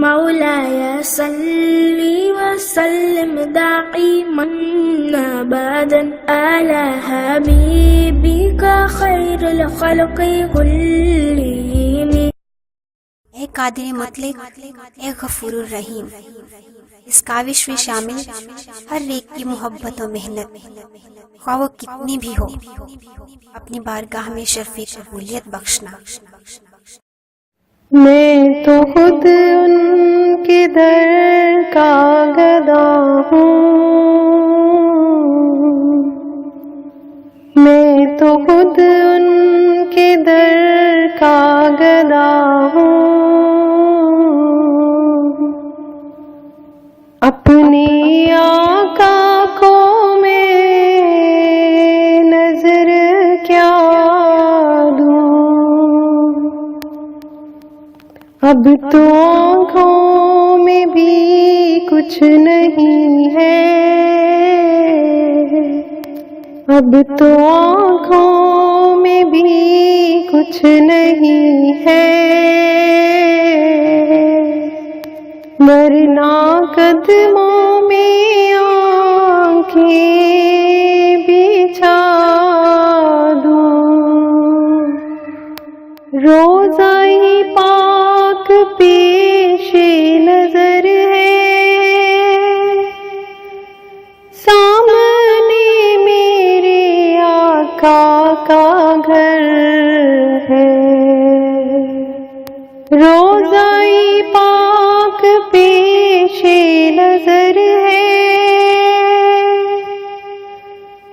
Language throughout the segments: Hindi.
मौलाया सल्ली व सल्लिम दाइमन अबदन अला हबीबिका खैरुल खल्क़ि कुल्लिहिम। ए कादिर मुतलक, ए गफूरुर रहीम, इस काविश में शामिल हर एक की मोहब्बत और मेहनत, ख्वाह वो कितनी भी हो, अपनी बारगाह में शर्फ़े कबूलियत बख्शना। मैं तो खुद उनके दर का गदा हूँ, मैं तो खुद उनके दर का गदा हूँ। अपने आका को मैं नजर क्या दूँ, अब तो आँखों में भी कुछ नहीं है, अब तो आँखों में भी कुछ नहीं है। वरना कदमों में आँखें बिछा दूँ, रोज़ा ही पाक पेशे नजर है, सामने मेरे आका का घर है। रोज़ा ही पाक पेशे नजर है,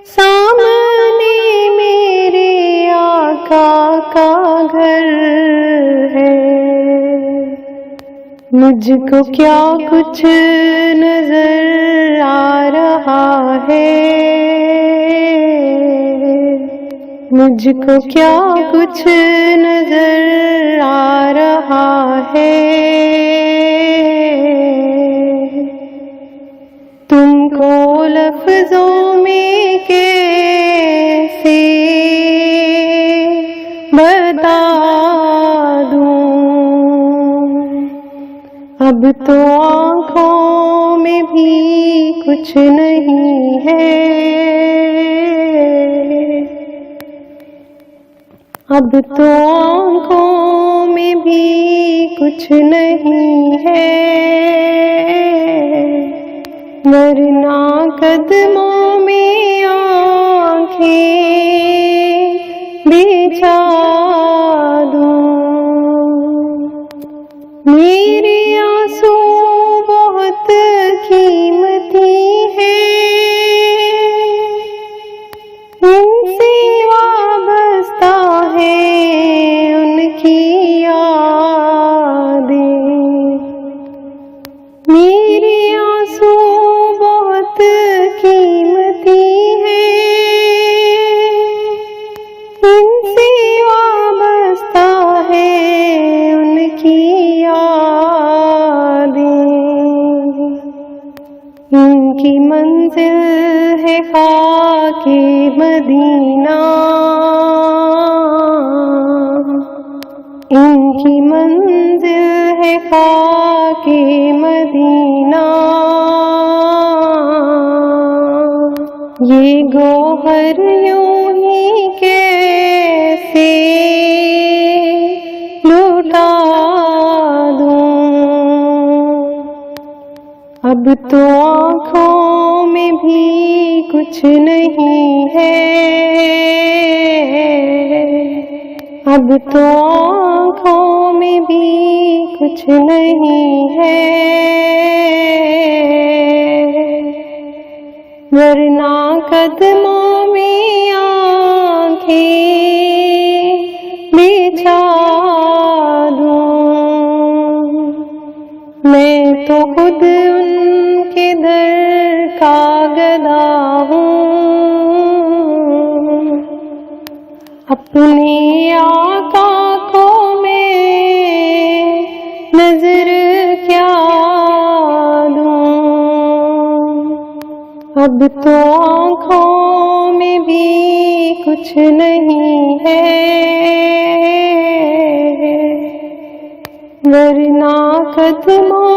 सामने मेरे आका का घर है। मुझको क्या कुछ नजर आ रहा है, मुझको क्या कुछ नजर आ रहा है। तुमको लफ्जों में कैसे बता दूं, अब तो आँखों में भी कुछ नहीं है, अब तो आँखों में भी कुछ नहीं है। वरना कदमों में आँखें बिछा दूँ, मेरे आंसू बहुत कीमती हैं, इनसे वाबस्ता है उनकी यादें। मेरे आंसू बहुत कीमती हैं, इनसे वाबस्ता है उनकी यादें। इनकी मंजिल है खाके मदीना, इनकी मंजिल है खाके मदीना। ये गोहर यूं ही कैसे लुटा दूं, अब तो आँखों में भी कुछ नहीं है, अब तो आँखों में भी कुछ नहीं है। वरना कदमों में आँखें बिछा दूँ, मैं तो खुद उनके दर का गदा हूँ। अपने आका को मैं नजर क्या दूँ, अब तो आँखों में भी कुछ नहीं है। वरना कद आसमां